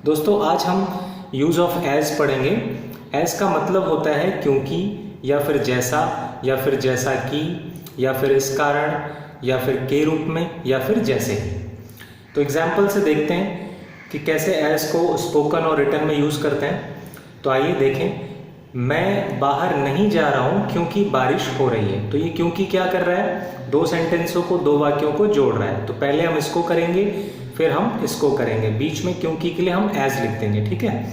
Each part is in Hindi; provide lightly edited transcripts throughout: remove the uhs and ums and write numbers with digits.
दोस्तों आज हम यूज़ ऑफ एज पढ़ेंगे। एज का मतलब होता है क्योंकि, या फिर जैसा, या फिर जैसा कि, या फिर इस कारण, या फिर के रूप में, या फिर जैसे। तो एग्जाम्पल से देखते हैं कि कैसे एज को स्पोकन और रिटन में यूज़ करते हैं। तो आइए देखें। मैं बाहर नहीं जा रहा हूँ क्योंकि बारिश हो रही है। तो ये क्योंकि क्या कर रहा है, दो सेंटेंसों को, दो वाक्यों को जोड़ रहा है। तो पहले हम इसको करेंगे, फिर हम इसको करेंगे। बीच में क्योंकि के लिए हम एज लिख देंगे, ठीक है।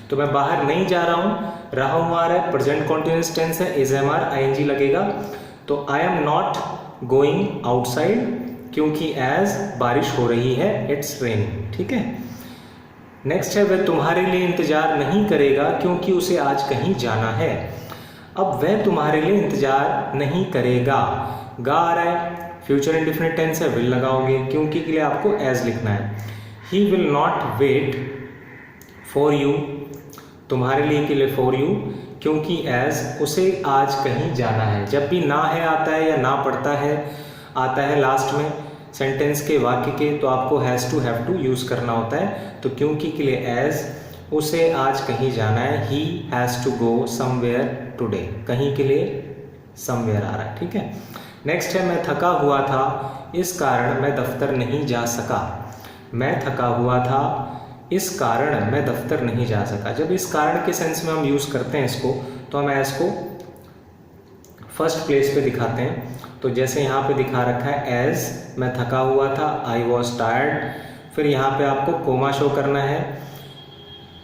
तो मैं बाहर नहीं जा रहा हूँ, रहा हूँ आ रहा है, प्रेजेंट कॉन्टिन्यूअस टेंस है, इज एम आर आईएनजी लगेगा। तो I am not going outside क्योंकि एज बारिश हो रही है, इट्स रेनिंग, ठीक है। नेक्स्ट है, वह तुम्हारे लिए इंतजार नहीं करेगा क्योंकि उसे आज कहीं जाना है। अब वह तुम्हारे लिए इंतजार नहीं करेगा, गा आ रहा है, फ्यूचर इंडेफिनिट टेंस है, विल लगाओगे। क्योंकि के लिए आपको एज लिखना है। He will not wait for you, तुम्हारे लिए के लिए फॉर यू, क्योंकि एज उसे आज कहीं जाना है। जब भी ना है आता है या ना पड़ता है आता है लास्ट में सेंटेंस के, वाक्य के, तो आपको has to, have to use करना होता है। तो क्योंकि के लिए एज, उसे आज कहीं जाना है, he has to go somewhere today, कहीं के लिए समवेयर आ रहा है, ठीक है। नेक्स्ट है, मैं थका हुआ था इस कारण मैं दफ्तर नहीं जा सका। मैं थका हुआ था इस कारण मैं दफ्तर नहीं जा सका। जब इस कारण के सेंस में हम यूज़ करते हैं इसको, तो हम एज को फर्स्ट प्लेस पे दिखाते हैं। तो जैसे यहाँ पे दिखा रखा है एज, मैं थका हुआ था, आई वॉज टायर्ड। फिर यहाँ पे आपको कोमा शो करना है,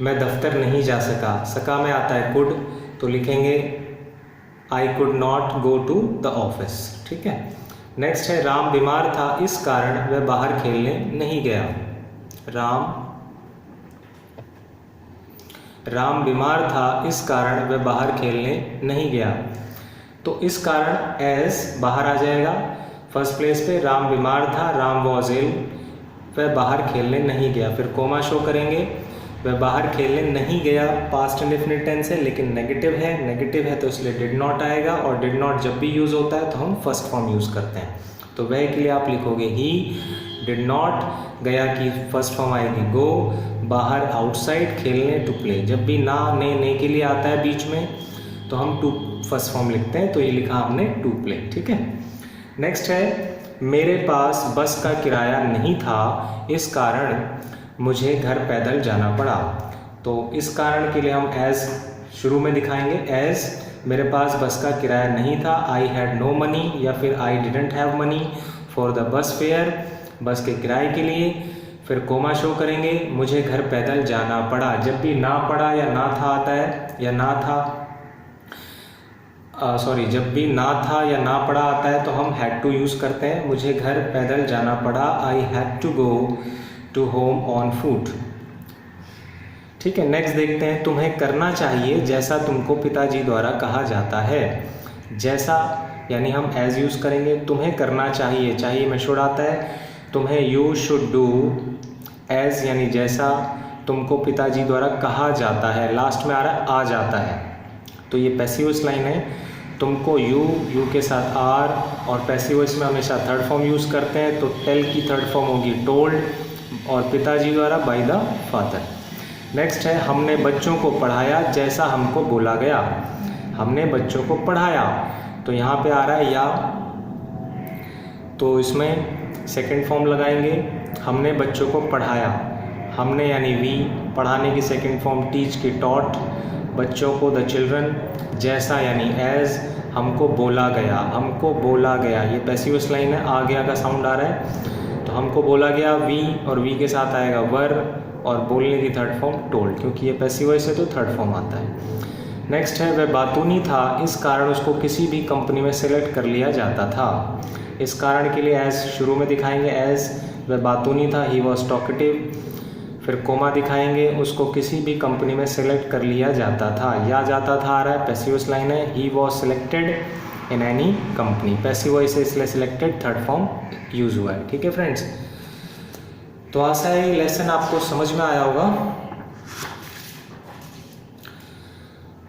मैं दफ्तर नहीं जा सका, सका में आता है कुड, तो लिखेंगे I could not go to the office, ठीक है। नेक्स्ट है, राम बीमार था इस कारण वह बाहर खेलने नहीं गया। राम बीमार था इस कारण वह बाहर खेलने नहीं गया। तो इस कारण एज बाहर आ जाएगा फर्स्ट प्लेस पे। राम बीमार था, राम वॉज इल, वह बाहर खेलने नहीं गया। फिर कोमा शो करेंगे, वह बाहर खेलने नहीं गया, पास्ट इंडेफिनिट टेंस है लेकिन नेगेटिव है तो इसलिए डिड नॉट आएगा। और डिड नॉट जब भी यूज़ होता है तो हम फर्स्ट फॉर्म यूज़ करते हैं। तो वह के लिए आप लिखोगे ही डिड नॉट, गया की फर्स्ट फॉर्म आएगी गो, बाहर आउटसाइड, खेलने टू प्ले। जब भी ना ने के लिए आता है बीच में तो हम टू फर्स्ट फॉर्म लिखते हैं। तो ये लिखा हमने टू प्ले, ठीक है। नेक्स्ट है, मेरे पास बस का किराया नहीं था इस कारण मुझे घर पैदल जाना पड़ा। तो इस कारण के लिए हम एज शुरू में दिखाएंगे। एज मेरे पास बस का किराया नहीं था, आई हैड नो मनी, या फिर I didn't have money for the bus fair, बस के किराए के लिए। फिर कोमा शो करेंगे, मुझे घर पैदल जाना पड़ा। जब भी ना पड़ा या ना था आता है, या ना था जब भी ना था या ना पड़ा आता है तो हम हैड टू यूज़ करते हैं। मुझे घर पैदल जाना पड़ा, I had to go to home on foot, ठीक है। नेक्स्ट देखते हैं, तुम्हें करना चाहिए जैसा तुमको पिताजी द्वारा कहा जाता है। जैसा यानी हम एज यूज़ करेंगे, तुम्हें करना चाहिए में शुड आता है, तुम्हें यू शुड डू, एज यानी जैसा, तुमको पिताजी द्वारा कहा जाता है, लास्ट में आ रहा है आ जाता है। तो ये पैसिव वॉइस लाइन है। तुमको यू के साथ आर, और पैसिव वॉइस में हमेशा थर्ड फॉर्म यूज़ करते हैं। तो टेल की थर्ड फॉर्म होगी टोल्ड, और पिताजी द्वारा बाय द फादर। नेक्स्ट है, हमने बच्चों को पढ़ाया जैसा हमको बोला गया। हमने बच्चों को पढ़ाया, तो यहाँ पे आ रहा है या, तो इसमें सेकंड फॉर्म लगाएंगे। हमने बच्चों को पढ़ाया, हमने यानी वी, पढ़ाने की सेकंड फॉर्म टीच की टॉट, बच्चों को द चिल्ड्रन, जैसा यानी एज, हमको बोला गया, ये पैसिव वॉइस लाइन है, आ गया का साउंड आ रहा है। तो हमको बोला गया वी, और वी के साथ आएगा वर, और बोलने की थर्ड फॉर्म टोल्ड, क्योंकि ये पैसिव वॉइस है तो थर्ड फॉर्म आता है। नेक्स्ट है, वह बातूनी था इस कारण उसको किसी भी कंपनी में सेलेक्ट कर लिया जाता था। इस कारण के लिए एज शुरू में दिखाएंगे, एज वह बातूनी था, ही वॉज टॉकेटिव। फिर कोमा दिखाएंगे, उसको किसी भी कंपनी में सेलेक्ट कर लिया जाता था, या जाता था आ रहा है, पैसिव वॉइस लाइन है। He was selected in any company, passive voice है इसलिए सिलेक्टेड थर्ड फॉर्म यूज हुआ है, ठीक है फ्रेंड्स। तो आशा है ये लेसन आपको समझ में आया होगा।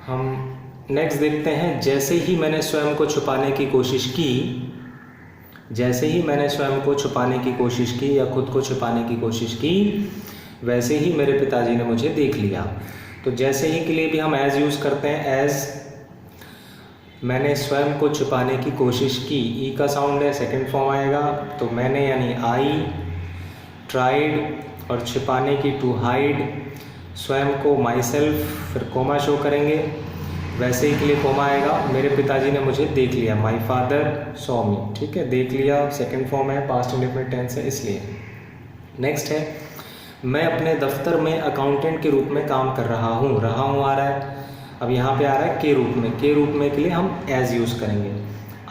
हम नेक्स्ट देखते हैं, जैसे ही मैंने स्वयं को छुपाने की कोशिश की, जैसे ही मैंने स्वयं को छुपाने की कोशिश की या खुद को छुपाने की कोशिश की, वैसे ही मेरे पिताजी ने मुझे देख लिया। तो जैसे ही के लिए भी हम एज यूज़ करते हैं, एज मैंने स्वयं को छिपाने की कोशिश की, ई का साउंड है, सेकंड फॉर्म आएगा। तो मैंने यानी आई, ट्राइड, और छिपाने की टू हाइड, स्वयं को माई सेल्फ, फिर कोमा शो करेंगे, वैसे ही के लिए कोमा आएगा, मेरे पिताजी ने मुझे देख लिया, माई फादर सॉ मी। ठीक है, देख लिया सेकंड फॉर्म है, पास्ट इंडेफिनिट टेंस है इसलिए। नेक्स्ट है, मैं अपने दफ्तर में अकाउंटेंट के रूप में काम कर रहा हूँ आ रहा है, अब यहाँ पे आ रहा है के रूप में, के रूप में के लिए हम एज यूज़ करेंगे।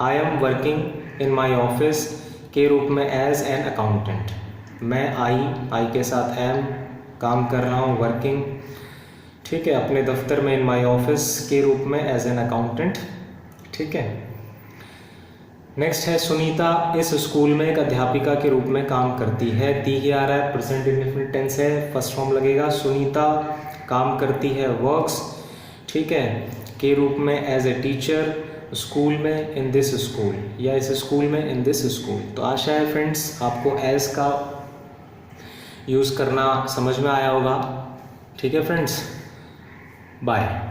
I am working in my office, के रूप में एज एन अकाउंटेंट। मैं आई के साथ एम, काम कर रहा हूँ, वर्किंग। ठीक है, अपने दफ्तर में इन माई ऑफिस के रूप में एज एन अकाउंटेंट। ठीक है, नेक्स्ट है, सुनीता इस स्कूल में एक अध्यापिका के रूप में काम करती है, दी ही आ रहा है, प्रेजेंट इंडेफिनिट टेंस है, फर्स्ट फॉर्म लगेगा। सुनीता काम करती है, वर्क्स। ठीक है, के रूप में एज ए टीचर, स्कूल में इन दिस स्कूल, या इस स्कूल में इन दिस स्कूल। तो आशा है फ्रेंड्स आपको एज का यूज़ करना समझ में आया होगा। ठीक है फ्रेंड्स, बाय।